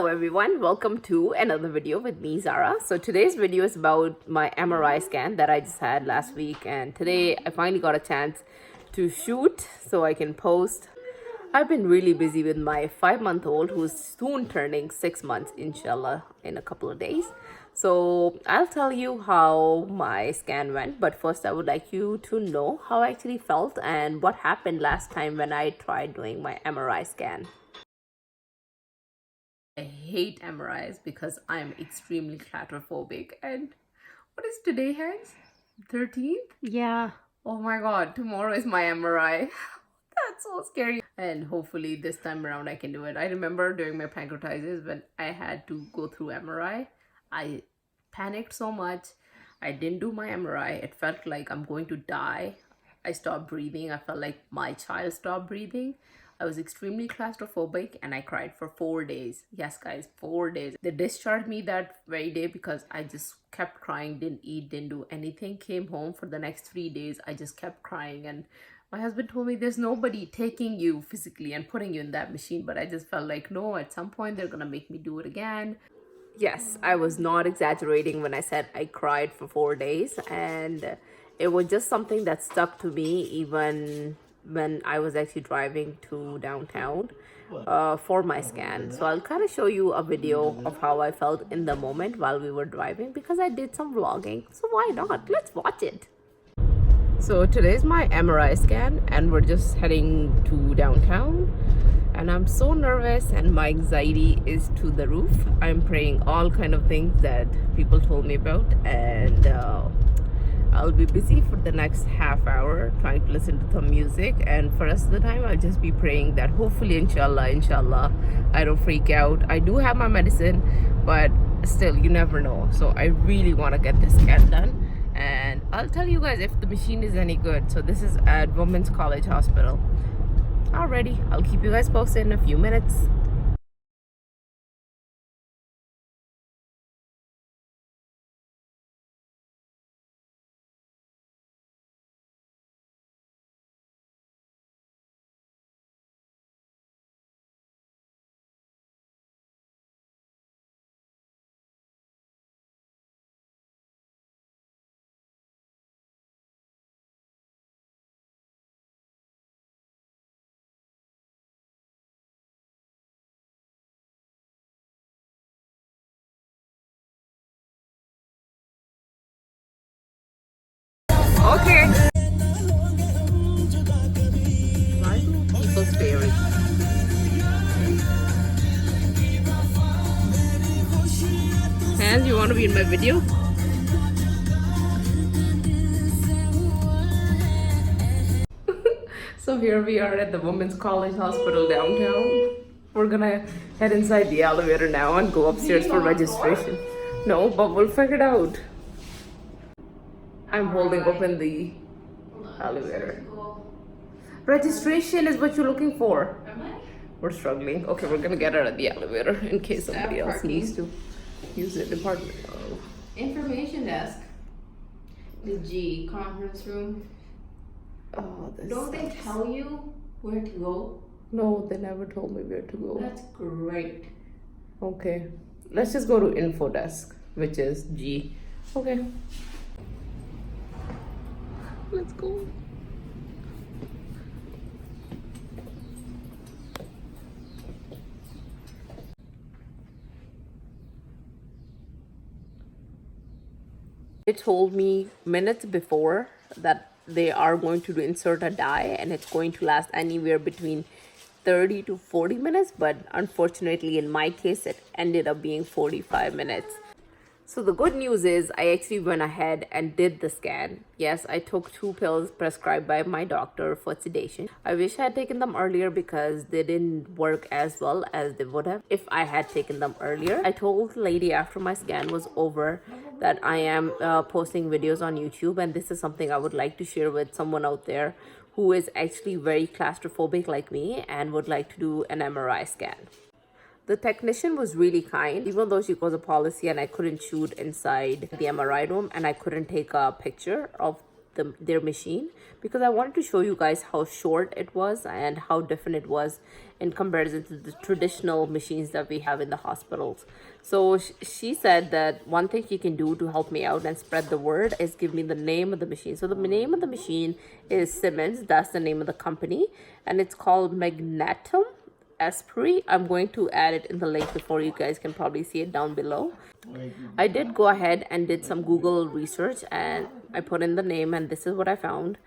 Hello everyone, welcome to another video with me, Zara. So today's video is about my MRI scan that I just had last week, and today I finally got a chance to shoot so I can post. I've been really busy with my 5-month-old who's soon turning 6 months, inshallah, in a couple of days. So I'll tell you how my scan went, but first I would like you to know how I actually felt and what happened last time when I tried doing my MRI scan. I hate MRIs because I'm extremely claustrophobic. And what is today, Hanks? 13th? Yeah. Oh my god, tomorrow is my MRI. That's so scary. And hopefully this time around I can do it. I remember during my pancreatitis when I had to go through MRI, I panicked so much. I didn't do my MRI. It felt like I'm going to die. I stopped breathing. I felt like my child stopped breathing. I was extremely claustrophobic and I cried for 4 days. Yes, guys, 4 days. They discharged me that very day because I just kept crying, didn't eat, didn't do anything. Came home for the next 3 days. I just kept crying, and my husband told me there's nobody taking you physically and putting you in that machine. But I just felt like, no, at some point they're gonna make me do it again. Yes, I was not exaggerating when I said I cried for 4 days, and it was just something that stuck to me even when I was actually driving to downtown for my scan. So I'll kind of show you a video of how I felt in the moment while we were driving, because I did some vlogging. So why not? Let's watch it. So today's my MRI scan and we're just heading to downtown, and I'm so nervous and my anxiety is to the roof. I'm praying all kind of things that people told me about, and I'll be busy for the next half hour trying to listen to some music, and for the rest of the time I'll just be praying that hopefully inshallah I don't freak out. I do have my medicine, but still, you never know. So I really want to get this scan done, and I'll tell you guys if the machine is any good. So this is at Women's College Hospital. Alrighty, I'll keep you guys posted in a few minutes. Okay. Why do people staring? And you want to be in my video? So here we are at the Women's College Hospital downtown. We're gonna head inside the elevator now and go upstairs for registration. No, but we'll figure it out. I'm holding open the elevator. Registration is what you're looking for. We're struggling. Okay, we're gonna get out of the elevator in case somebody else needs to use the department. Oh. Information desk. The G conference room. Oh, this Don't they sucks. tell you where to go? No, they never told me where to go. That's great. Okay, let's just go to info desk, which is G. Okay, let's go. They told me minutes before that they are going to insert a dye and it's going to last anywhere between 30 to 40 minutes, but unfortunately in my case it ended up being 45 minutes. So the good news is I actually went ahead and did the scan. Yes, I took 2 pills prescribed by my doctor for sedation. I wish I had taken them earlier because they didn't work as well as they would have if I had taken them earlier. I told the lady after my scan was over that I am posting videos on YouTube, and this is something I would like to share with someone out there who is actually very claustrophobic like me and would like to do an MRI scan. The technician was really kind, even though she was a policy and I couldn't shoot inside the MRI room and I couldn't take a picture of their machine, because I wanted to show you guys how short it was and how different it was in comparison to the traditional machines that we have in the hospitals. So she said that one thing she can do to help me out and spread the word is give me the name of the machine. So the name of the machine is Simmons. That's the name of the company, and it's called Magnetum Esprit. I'm going to add it in the link before, you guys can probably see it down below. I did go ahead and did some Google research and I put in the name, and this is what I found.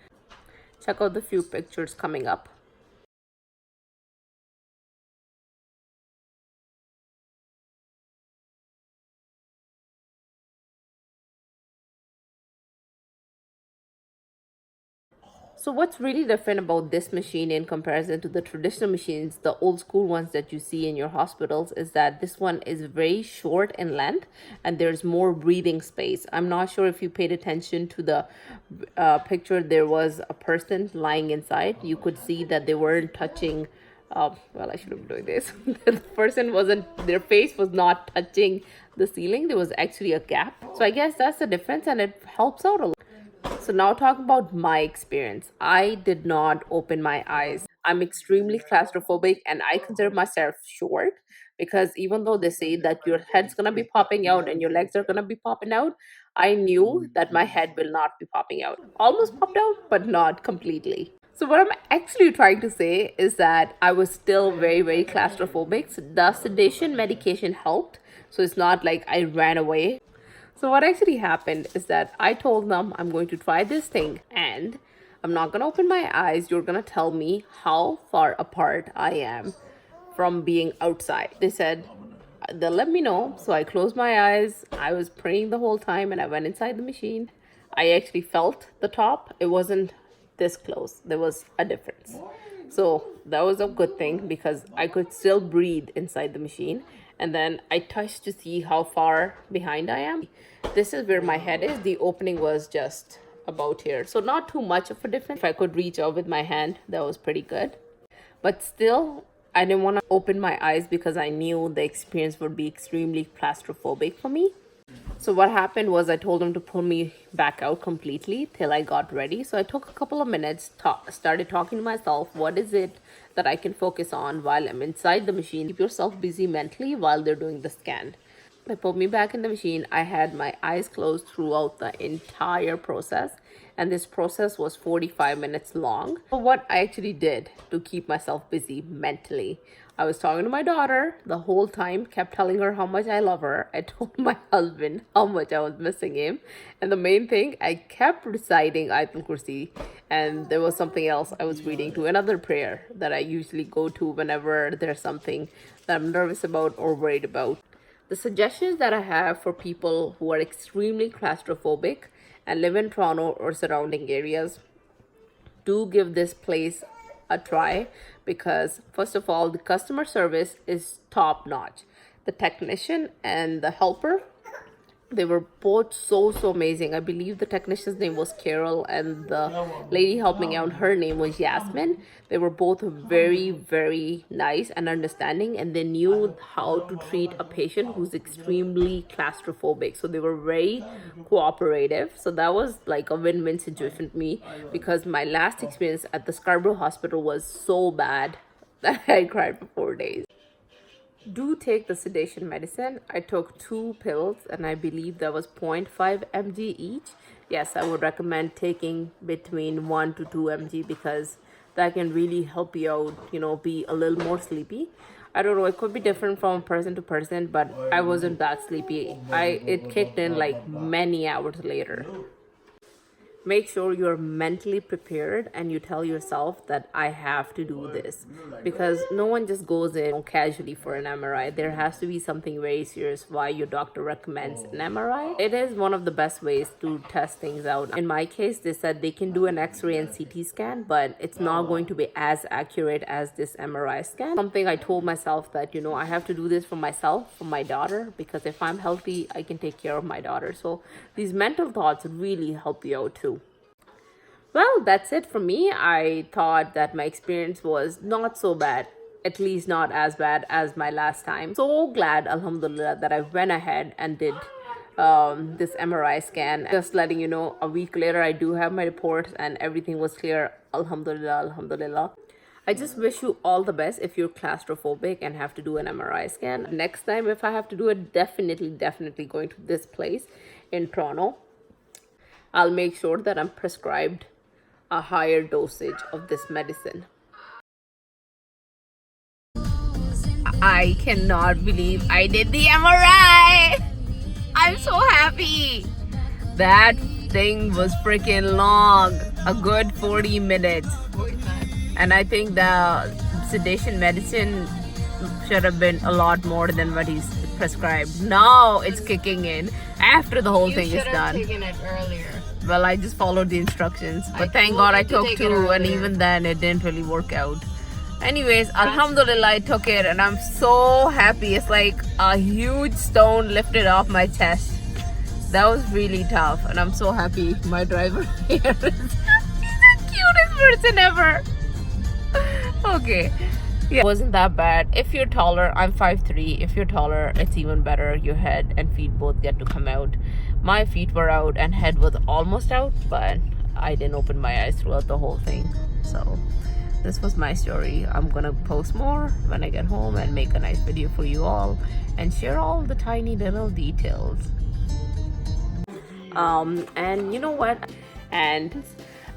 Check out the few pictures coming up. So what's really different about this machine in comparison to the traditional machines, the old school ones that you see in your hospitals, is that this one is very short in length and there's more breathing space. I'm not sure if you paid attention to the picture. There was a person lying inside. You could see that they weren't touching. Well, I should have been doing this. The person wasn't, their face was not touching the ceiling. There was actually a gap. So I guess that's the difference, and it helps out a lot. So now talk about my experience. I did not open my eyes. I'm extremely claustrophobic and I consider myself short, because even though they say that your head's gonna be popping out and your legs are gonna be popping out, I knew that my head will not be popping out. Almost popped out, but not completely. So what I'm actually trying to say is that I was still very, very claustrophobic. So the sedation medication helped. So it's not like I ran away. So what actually happened is that I told them I'm going to try this thing and I'm not going to open my eyes. You're going to tell me how far apart I am from being outside. They said they'll let me know. So I closed my eyes. I was praying the whole time and I went inside the machine. I actually felt the top. It wasn't this close. There was a difference. So that was a good thing because I could still breathe inside the machine. And then I touched to see how far behind I am. This is where my head is. The opening was just about here. So not too much of a difference. If I could reach out with my hand, that was pretty good. But still, I didn't want to open my eyes because I knew the experience would be extremely claustrophobic for me. So what happened was I told him to pull me back out completely till I got ready. So I took a couple of minutes, started talking to myself. What is it that I can focus on while I'm inside the machine? Keep yourself busy mentally while they're doing the scan. They put me back in the machine. I had my eyes closed throughout the entire process. And this process was 45 minutes long. So what I actually did to keep myself busy mentally, I was talking to my daughter the whole time, kept telling her how much I love her. I told my husband how much I was missing him. And the main thing, I kept reciting Ayatul Kursi. And there was something else I was reading to, another prayer that I usually go to whenever there's something that I'm nervous about or worried about. The suggestions that I have for people who are extremely claustrophobic and live in Toronto or surrounding areas, do give this place a try, because first of all, the customer service is top notch. The technician and the helper, they were both so amazing. I believe the technician's name was Carol and the lady helping out, her name was Yasmin. They were both very nice and understanding, and they knew how to treat a patient who's extremely claustrophobic. So they were very cooperative. So that was like a win-win situation for me, because my last experience at the Scarborough hospital was so bad that I cried for 4 days. Do take the sedation medicine. I took 2 pills and I believe that was 0.5 mg each. Yes, I would recommend taking between 1 to 2 mg, because that can really help you out, be a little more sleepy. I don't know, it could be different from person to person, but I wasn't that sleepy. It kicked in like many hours later. Make sure you're mentally prepared and you tell yourself that I have to do this, because no one just goes in casually for an MRI. There has to be something very serious why your doctor recommends an MRI. It is one of the best ways to test things out. In my case, they said they can do an X-ray and CT scan, but it's not going to be as accurate as this MRI scan. Something I told myself that, I have to do this for myself, for my daughter, because if I'm healthy, I can take care of my daughter. So these mental thoughts really help you out too. Well, that's it for me. I thought that my experience was not so bad, at least not as bad as my last time. So glad, alhamdulillah, that I went ahead and did this MRI scan. Just letting you know, a week later I do have my reports and everything was clear. Alhamdulillah, alhamdulillah. I just wish you all the best if you're claustrophobic and have to do an MRI scan. Next time if I have to do it, definitely going to this place in Toronto. I'll make sure that I'm prescribed a higher dosage of this medicine. I cannot believe I did the MRI. I'm so happy. That thing was freaking long, a good 40 minutes. And I think the sedation medicine should have been a lot more than what he's prescribed. Now it's kicking in after the whole thing is done. You should have taken it earlier. Well, I just followed the instructions. But thank God I took 2, and even then it didn't really work out. Anyways, alhamdulillah, I took it and I'm so happy. It's like a huge stone lifted off my chest. That was really tough and I'm so happy my driver here is he's the cutest person ever. Okay. Yeah, it wasn't that bad. If you're taller, I'm 5'3". If you're taller, it's even better. Your head and feet both get to come out. My feet were out and head was almost out, but I didn't open my eyes throughout the whole thing. So this was my story. I'm gonna post more when I get home and make a nice video for you all and share all the tiny little details. And you know what? And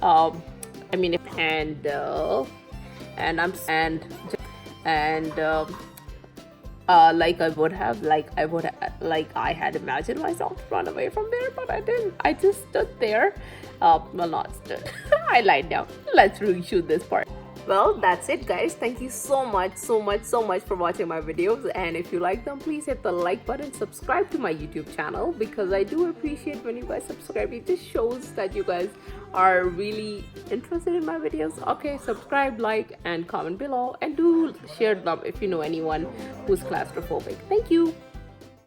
I mean, I had imagined myself to run away from there, but I didn't. I just stood there. Well, not stood. I lied down. Let's reshoot this part. Well, that's it, guys. Thank you so much for watching my videos, and if you like them, please hit the like button, subscribe to my YouTube channel, because I do appreciate when you guys subscribe. It just shows that you guys are really interested in my videos. Okay, subscribe, like, and comment below, and do share them if you know anyone who's claustrophobic. Thank you.